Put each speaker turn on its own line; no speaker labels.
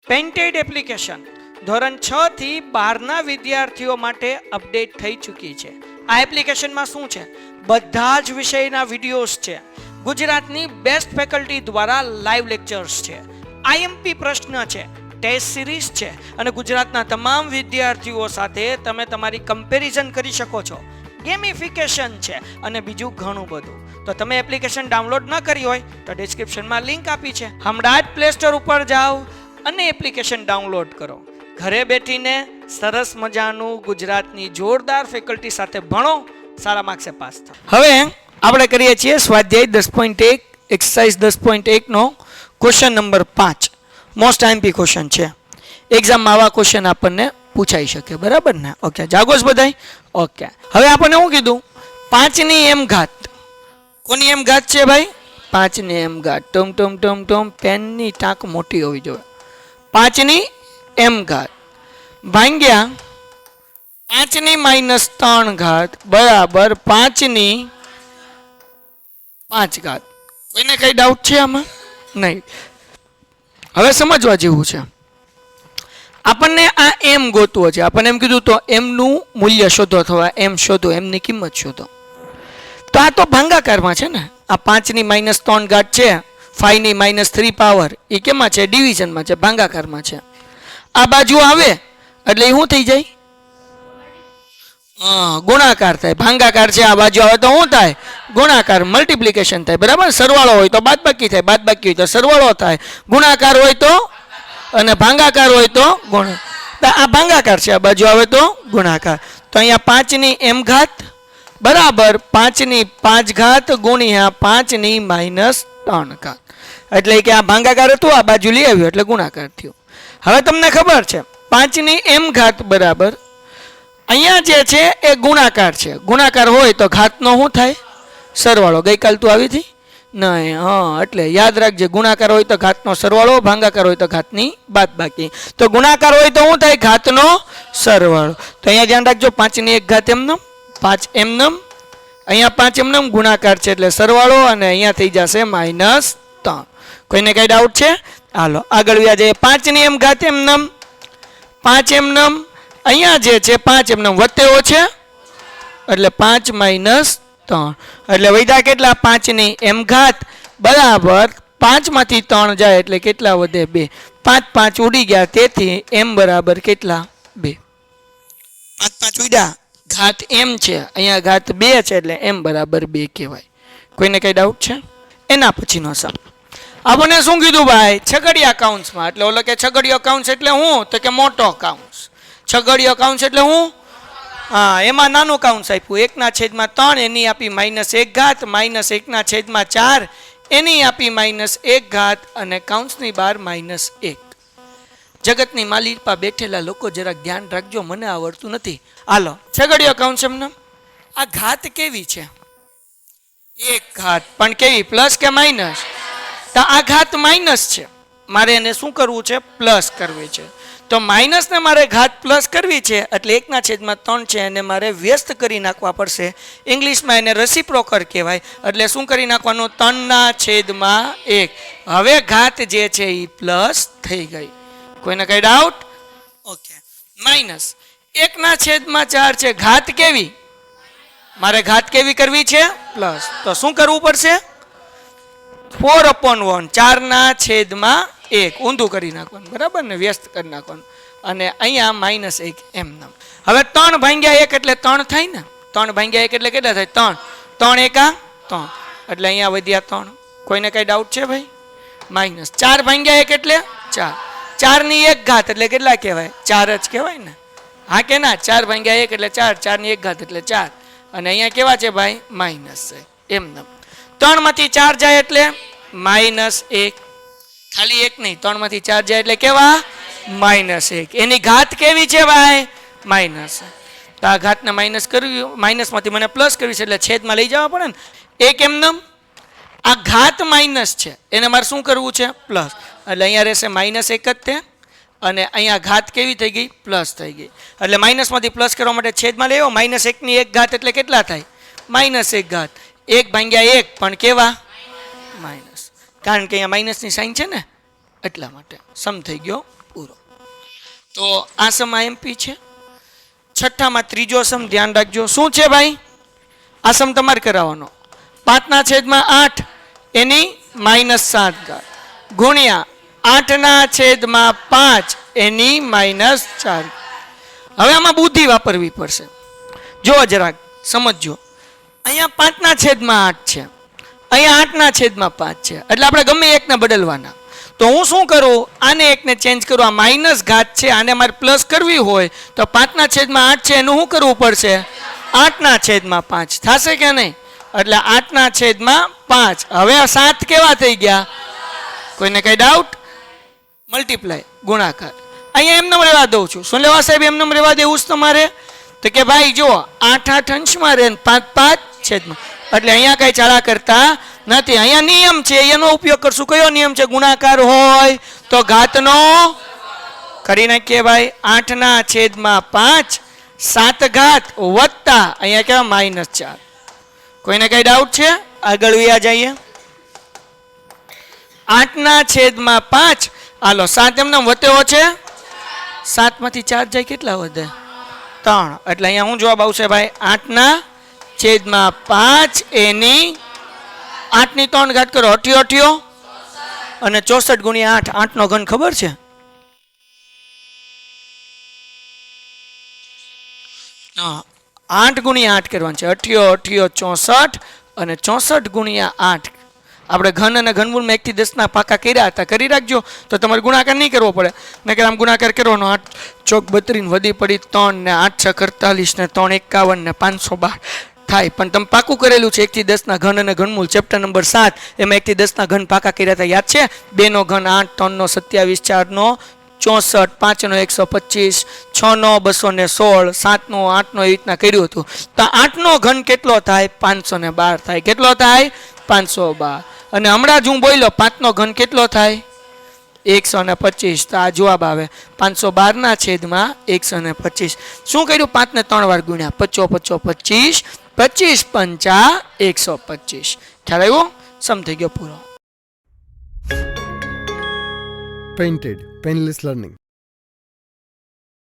Painted application ધોરણ 6 થી 12ના વિદ્યાર્થીઓ માટે અપડેટ થઈ ચૂકી છે. આ એપ્લિકેશનમાં શું છે? બધા જ વિષયના વિડીયોઝ છે. ગુજરાતની બેસ્ટ ફેકલ્ટી દ્વારા લાઈવ લેક્ચર્સ છે. આઈએમપી પ્રશ્ન છે, ટેસ્ટ સિરીઝ છે અને ગુજરાતના તમામ વિદ્યાર્થીઓ સાથે તમે તમારી કમ્પેરિઝન કરી શકો છો. ગેમિફિકેશન છે અને બીજું ઘણું બધું. તો તમે એપ્લિકેશન ડાઉનલોડ ન કરી હોય તો ડિસ્ક્રિપ્શનમાં લિંક આપી છે. હમણાં જ પ્લે સ્ટોર ઉપર જાઓ અને એપ્લિકેશન ડાઉનલોડ કરો. ઘરે બેઠીને સરસ મજાનું ગુજરાતની જોરદાર ફેકલ્ટી સાથે ભણો, સારા માર્ક્સે પાસ થાઓ. હવે આપણે કરીએ છીએ સ્વાધ્યાય 10.1 એક્સરસાઇઝ 10.1 નો question number 5. Most IMP question છે. એક્ઝામમાં આવા ક્વેશ્ચન આપણને પૂછાઈ શકે, બરાબર ને? ઓકે, જાગોસ બધાય? ઓકે, હવે આપણને શું કીધું? 5 ની m ઘાત. કોની m ઘાત છે ભાઈ? 5 ની m ઘાત. ટમ ટમ ટમ ટમ પેનની ટાંક મોટી હોવી જોઈએ. 5 ની m ઘાત ભાગ્યા 5 ની -3 ઘાત બરાબર 5 ની 5 ઘાત. કોઈને કઈ ડાઉટ છે આમાં? નહીં. હવે સમજવા જેવું છે. આપણને આ m ગોતવો છે. આપણને એમ કીધું તો m નું મૂલ્ય શોધો અથવા m શોધો, m ની કિંમત શોધો. તો આ તો ભાગાકારમાં છે ને. આ 5 ની -3 ઘાત છે, 5 ની -3 પાવર, એ કેમાં છે? ડિવિઝનમાં છે, ભાગાકારમાં છે. આ બાજુ આવે એટલે એ શું થઈ જાય? ગુણાકાર થાય. ભાગાકાર છે, આ બાજુ આવે તો શું થાય? ગુણાકાર, મલ્ટીપ્લિકેશન થાય, બરાબર? સરવાળો હોય તો બાદબાકી થાય, બાદબાકી હોય તો સરવાળો થાય, ગુણાકાર હોય તો અને ભાગાકાર હોય તો ગુણાકાર. આ ભાગાકાર છે, આ બાજુ આવે તો ગુણાકાર. તો અહીંયા 5 ની m ઘાત બરાબર 5 ની 5 ઘાત ગુણ્યા 5 ની -3 ઘાત. એટલે કે આ ભાગાકાર હતું, આ બાજુ લઈ આવ્યું એટલે ગુણાકાર થયો. હવે તમને ખબર છે 5 ની m ઘાત બરાબર અહીંયા જે છે એ ગુણાકાર છે. ગુણાકાર હોય તો ઘાતનો શું થાય? સરવાળો. ગઈકાલ તું આવી હતી? નહીં. હા, એટલે યાદ રાખજે, ગુણાકાર હોય તો ઘાતનો સરવાળો, ભાગાકાર હોય તો ઘાતની બાદબાકી. તો ગુણાકાર હોય તો શું થાય? ઘાતનો સરવાળો. તો અહીંયા ધ્યાન રાખજો, 5 ની 1 ઘાત એમનેમ, 5 એમનેમ, અહીંયા 5 એમનેમ, ગુણાકાર છે એટલે સરવાળો, અને અહીંયા થઈ જશે -3. કોઈને કઈ ડાઉટ છે? હાલો આગળ વ્યા જઈએ. 5 ની m ઘાત એમનેમ, 5 એમનેમ, અહીંયા જે છે 5 એમનેમ વધ્યો છે એટલે 5 -3. એટલે વધ્યા કેટલા? 5 ની m ઘાત બરાબર 5 માંથી 3 જાય એટલે કેટલા વધે? 2. 5 5 ઉડી ગયા, તેથી m બરાબર કેટલા? 2. 5 5 ઉડ્યા, ઘાત m છે, અહીંયા ઘાત 2 છે એટલે m બરાબર 2 કહેવાય. કોઈને કઈ ડાઉટ છે? એના પછીનો સવાલ આપણને શું કીધું ભાઈ? છગડીયા કાઉન્સમાં. એટલે ઓલો કે છગડીયો કાઉન્સ એટલે હું? તો કે મોટો કાઉન્સ. છગડીયો કાઉન્સ એટલે હું? હા, એમાં નાનું કાઉન્સ આપ્યું 1/3, એની આપી -1 ઘાત, -1/4 એની આપી -1 ઘાત, અને કાઉન્સની બહાર -1. જગતની માલી પર બેઠેલા લોકો જરાક ધ્યાન રાખજો, મને આવડતું નથી. હાલો, છગડીયો કાઉન્સ એમને. આ ઘાત કેવી છે? 1 ઘાત. પણ કેવી? પ્લસ કે માઇનસ? તો આ ઘાત માઇનસ છે, મારે એને શું કરવું છે? પ્લસ કરવી છે. તો માઇનસ ને મારે ઘાત પ્લસ કરવી છે એટલે 1/3 છે, એને મારે વ્યસ્ત કરી નાખવા પડશે. ઇંગ્લિશમાં એને રેસિપ્રોકલ કહેવાય. એટલે શું કરી નાખવાનું? 3/1. હવે ઘાત જે છે એ પ્લસ થઈ ગઈ. કોઈને કઈ ડાઉટ? ઓકે. માઇનસ 1/4 છે, ઘાત કેવી? મારે ઘાત કેવી કરવી છે? પ્લસ. તો શું કરવું પડશે? 4/1, 4/1 ઊંધું કરી નાખવાનું, બરાબર ને? વ્યસ્ત કરી નાખવાનું. અને અહીંયા -1 એમ નામ. હવે 3/1 એટલે 3 થાય ને? 3/1 એટલે કેટલા થાય? 3 3 3, એટલે અહીંયા વધ્યા 3. કોઈને કઈ ડાઉટ છે ભાઈ? -4/1 એટલે 4. 4 ની 1 ઘાત એટલે કેટલા કહેવાય? 4 જ કહેવાય ને? હા કે ના? 4/1 એટલે 4, 4 ની 1 ઘાત એટલે 4. અને અહીંયા કેવા છે ભાઈ? માઇનસ છે. એમ નામ 3 માંથી 4 જાય એટલે -1. ખાલી 1 નહીં, 3 માંથી 4 જાય એટલે કેવા? -1. એની ઘાત કેવી છે ભાઈ? માઇનસ. તો આ ઘાતને માઇનસ કરવી, માઇનસમાંથી મને પ્લસ કરવી છે એટલે છેદમાં લઈ જવા પડે ને. 1 એમનેમ, આ ઘાત માઇનસ છે, એને મારે શું કરવું છે? પ્લસ. એટલે અહીંયા રહેશે -1 જ તે, અને અહીંયા ઘાત કેવી થઈ ગઈ? પ્લસ થઈ ગઈ. એટલે માઇનસમાંથી પ્લસ કરવા માટે છેદમાં લેવો. -1 ની 1 ઘાત એટલે કેટલા થાય? -1 ઘાત. 1/1 પણ કેવા? માઇનસ. કારણ કે અહીંયા માઇનસની સાઇન છે ને, એટલા માટે. સમ થઈ ગયો પૂરો. તો આ સમ આઈએમપી છે. છઠ્ઠામાં ત્રીજો સમ ધ્યાન રાખજો. શું છે ભાઈ? આ સમ તમારે કરાવવાનો. 5/8 એની -7 ગુણ્યા 8/5 એની -4. હવે આમાં બુદ્ધિ વાપરવી પડશે. જો જરાક સમજજો. અહીંયા 5/8 છે, અહીંયા 8/5 છે, એટલે આપણે ગમે એકને બદલવાના. તો હું શું કરું? આને એકને ચેન્જ કરું. આ માઇનસ ઘાત છે, આને મારે પ્લસ કરવી હોય તો 5/8 છે એનું શું કરવું પડશે? 8/5 થશે કે નહીં? એટલે 8/5. હવે આ 7 કેવા થઈ ગયા? કોઈને કઈ ડાઉટ? મલ્ટીપ્લાય ગુણાકાર. અહીંયા એમને રહેવા દઉં છું. શું લેવા સાહેબ? એમને રહેવા દેવું છે તમારે? તો કે ભાઈ જો 8 અંશમાં રહે 5 છેદમાં, એટલે અહીંયા કઈ ચાળા કરતા નથી. અહીંયા નિયમ છે, એનો ઉપયોગ કરશું. કયો નિયમ છે? ગુણાકાર હોય તો ઘાતનો કરી નાખીએ ભાઈ. 8/5 7 ઘાત વત્તા અહીંયા કેવા -4. કોઈને કઈ ડાઉટ છે? આગળ વ્યા જઈએ. 8/5 હાલો 7 એમને વધ્યો છે. 7 માંથી 4 જાય કેટલા વધે? 3. એટલે અહીંયા શું જવાબ આવશે ભાઈ? 8/5 એની 8 ની 3 ઘાત કરો 88 અને 64 ગુણ્યા 8. 8 નો ઘન ખબર છે? હા, 8 ગુણ્યા 8 કરવાનું છે. 88 64 અને 64 ગુણ્યા 8. આપણે ઘન અને ઘનમૂળમાં 1 થી 10 ના પાકા કર્યા હતા. કરી રાખજો તો તમારે ગુણાકાર નહીં કરવો પડે. નકર આમ ગુણાકાર કરવાનો. 8 ચોક 32 વધી પડી 3 ને 8 6 48 ને 3 51 ને 512 થાય. પણ તમે પાકું કરેલું છે 1 થી 10 ના ઘન અને ઘનમૂળ ચેપ્ટર નંબર 7 એમાં 1 થી 10 ના ઘન પાકા કર્યા હતા. યાદ છે? 2 નો ઘન 8, 3 નો 27, 4 નો 64, 5 નો 125, 6 નો 216, 7 નો 8 નો એવી રીતના કર્યું હતું. તો 8 નો ઘન કેટલો થાય? 512 થાય. કેટલો થાય? 512. અને હમણાં જ હું બોલ્યો 5 નો ઘન કેટલો થાય? 125. તો આ જવાબ આવે 512/125. શું કર્યું? 5 ને 3 વાર ગુણ્યા 55 25 25 5 125. ખ્યાલ આવ્યો? સમ થઈ ગયો પૂરો.
Painted Painless Learning.